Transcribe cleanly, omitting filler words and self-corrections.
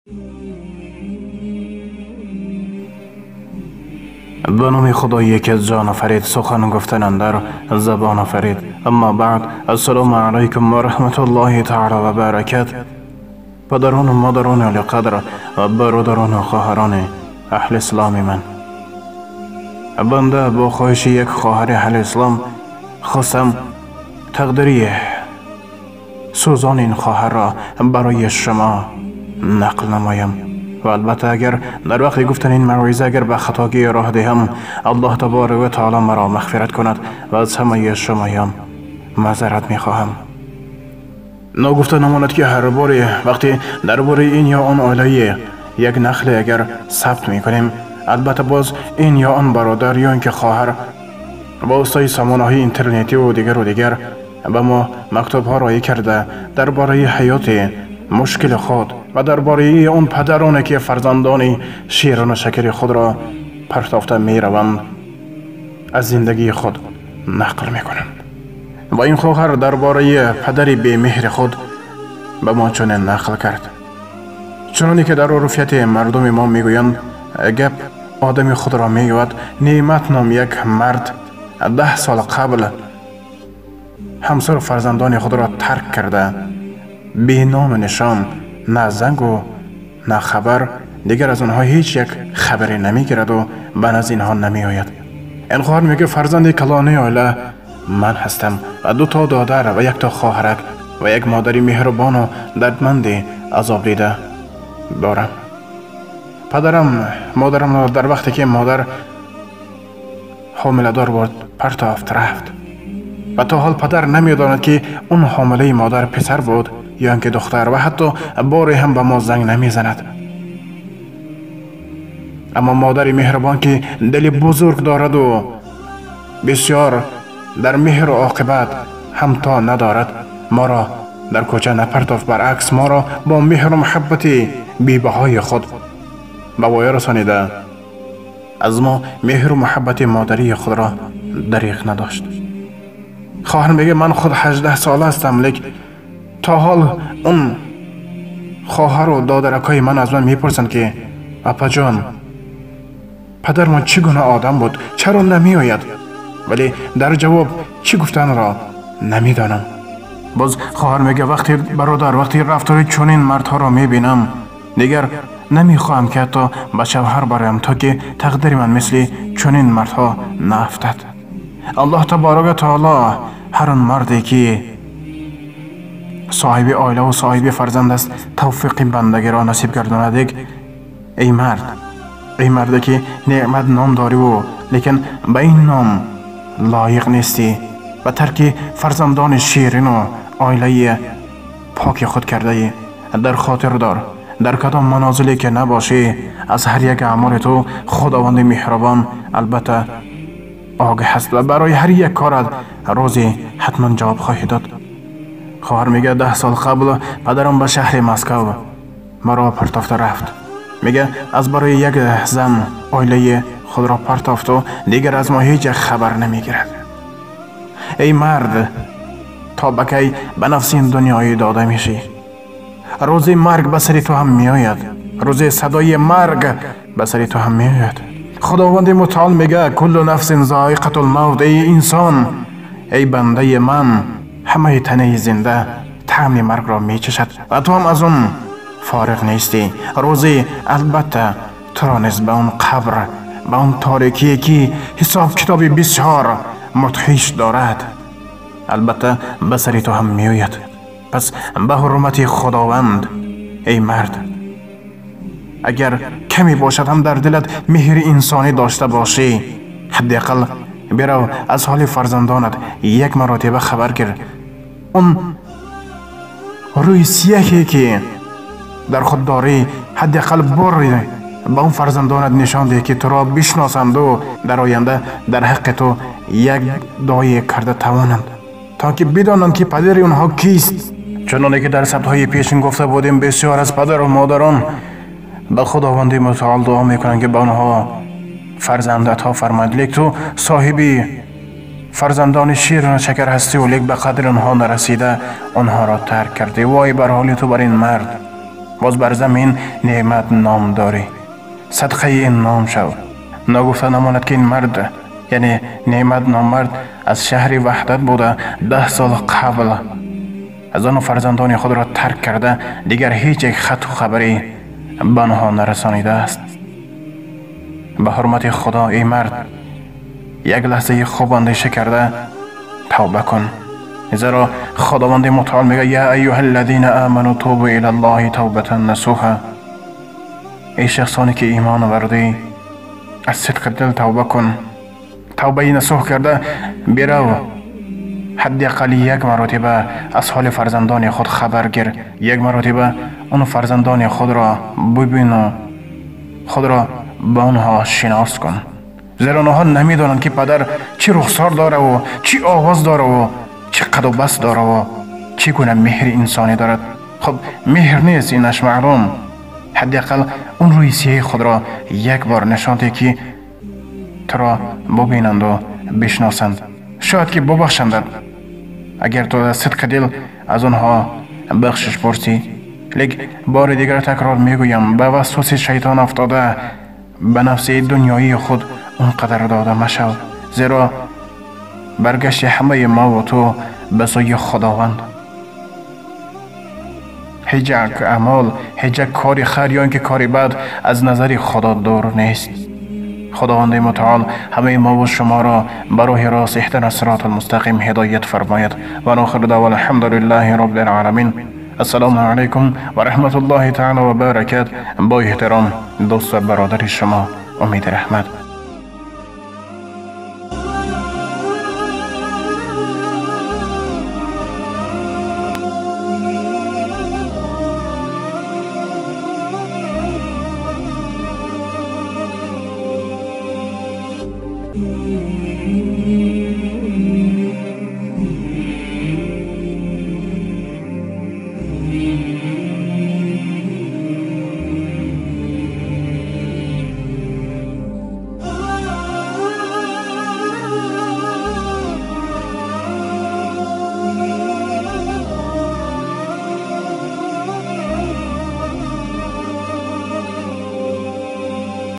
به نام خدایی که از جان آفرید، سخن گفتن اندر زبان آفرید. اما بعد، السلام علیکم و رحمت الله تعالی و برکاته. پدران و مادران علی قدر و برادران و خواهران اهل اسلام من، بنده با خواهش یک خواهر اهل اسلام خواستم تقدیری سوزان این خواهر را برای شما نقل نمایم. و البته اگر در وقت گفتن این موعظه اگر به خطاگی راه دهم، الله تبارک و تعالی مرا مغفرت کند و از همه شمایان معذرت میخواهم. نگفته نماند که هر باری وقتی درباره این یا آن عائله یک نقل اگر ثبت میکنیم، البته باز این یا آن برادر یا اینکه خواهر با واسطه سامانه‌های اینترنتی و دیگر به ما مکتوب ها رای کرده درباره حیات مشکل خود و درباره اون پدرانی که فرزندان شیرین و شکر خود را پرتافته می روند از زندگی خود نقل می کنند. و این خواهر درباره پدر بی مهر خود به ما چنین نقل کرد. چنانی که در عرفیت مردم ما می گویند، گپ آدم خود را می گوید. نعمت نام یک مرد 10 سال قبل همسر و فرزندان خود را ترک کرده، بی نام نشان، نه زنگ و نه خبر، دیگر از آنها هیچ یک خبری نمی گیرد و به نزد اینها نمی آید. این خواهر میگه فرزند کلانه عائله من هستم و 2 تا دادر و 1 تا خواهرک و یک مادری مهربان و دردمند عذاب دیده دارم. پدرم مادرم را در وقتی که مادر حامله دار بود پرتافت رفت و تا حال پدر نمیداند که اون حامله مادر پسر بود یا اینکه دختر و حتی باری هم به ما زنگ نمیزند. اما مادر مهربان که دل بزرگ دارد و بسیار در مهر و عاقبت همتا ندارد، ما را در کوچه نپرتافت، برعکس ما را با مهر و محبت بی‌بهای خود به وای رسانیده از ما مهر و محبت مادری خود را دریغ نداشت. خواهر میگه من خود 18 ساله هستم، لیک تا حال اون خواهر و دادرکای من از من میپرسند که اپا جان پدر من چگونه آدم بود، چرا نمی آید؟ ولی در جواب چی گفتن را نمیدانم. باز خواهر میگه وقتی برادر وقتی رفتار چنین مردها را میبینم، دیگر نمیخواهم که حتی به شوهر برایم تا که تقدیر من مثل چنین مردها نافتد. الله تبارک و تعالی هر آن مردی که صاحب عائله و صاحب فرزند است توفیق بندگی را نصیب گرداند. ای مرد که نعمت نام داری و لیکن به این نام لایق نیستی و ترک فرزندان شیرین و عائله پاک خود کرده ای، در خاطر دار در کدام منازلی که نباشی از هر یک اعمال تو خداوند مهربان البته آگاه است و برای هر یک کارت روزی حتما جواب خواهی داد. خواهر میگه 10 سال قبل پدرم به شهر مسکو مرا پرتافته رفت. میگه از برای یک زن عائله خود را پرتافت و دیگر از ما هیچ خبر نمیگیرد. ای مرد، تا بکی به نفس این دنیای داده میشی، روزی مرگ به سر تو هم میآید، روزی صدای مرگ به سر تو هم میآید. خداوند متعال میگه کل نفس ذائقة الموت. ای انسان، ای بنده من، همه تنه زنده طعم مرگ را میچشد و تو هم از اون فارغ نیستی. روزی البته تو را نیز به اون قبر، به اون تاریکی که حساب کتابی بسیار مدهش دارد البته به سر تو هم میآید. پس به حرمت خداوند ای مرد، اگر کمی باشد هم در دلت مهر انسانی داشته باشی، حداقل برو از حال فرزندانت یک مرتبه خبر گیر. اون روی سیاهی که در خود داری حداقل باری به اون فرزندانت نشان ده که تو را بشناسند و در آینده در حق تو یک دعای کرده توانند تا که بدانند که پدر اونها کیست. چنانه که در سبت‌های پیشین گفته بودیم، بسیار از پدر و مادران به خداوند متعال دعا میکنند که به آنها فرزند عطا فرماید، لیک تو صاحبی فرزندان شیرین و شکر هستی و لیک به قدر آنها نرسیده آنها را ترک کردی. وای بر حال تو بر این مرد، باز بر زمین نعمت نام داری. صدقه این نام شو. نگفته نماند که این مرد یعنی نعمت نام مرد از شهر وحدت بوده 10 سال قبل از آن فرزندان خود را ترک کرده دیگر هیچ یک خط و خبری به آنها نرسانیده است. به حرمت خدا ای مرد یک لحظه خوب اندیشه کرده توبه کن، زیرا خداوند متعال میگه یا ایها الذین آمنوا توبوا الی الله توبه نصوحا. ای شخصانی که ایمان آوردی از صدق دل توبه کن. توبه نصوح کرده برو حداقل یک مرتبه از حال فرزندان خود خبر گیر، یک مرتبه اون فرزندان خود را ببین و خود را با آنها شناس کن، زیرا آنها نمیدانند که پدر چی رخسار داره و چی آواز داره و چی قد و بس داره و چی گونه مهر انسانی دارد. خب مهر نیست اینش معلوم، حداقل اون روی سیه خود را یک بار نشان ده که تو را ببینند و بشناسند، شاید که ببخشند. اگر تو از صدق دل از آنها بخشش پرسی. لیک بار دیگر تکرار میگویم به وسوسه شیطان افتاده به نفس دنیایی خود اونقدر داده مشو، زیرا برگشت همه ما و تو به سوی خداوند. هیچ اعمال، هیچ کاری خیر یا اینکه کاری بد از نظر خدا دور نیست. خداوند متعال همه ما و شما را به راه راست اهدنا الصراط المستقیم هدایت فرماید و آخر دعوانا الحمد لله رب العالمین. السلام علیکم و رحمت الله تعالی و برکاته. با احترام دوست و برادر شما امید رحمت.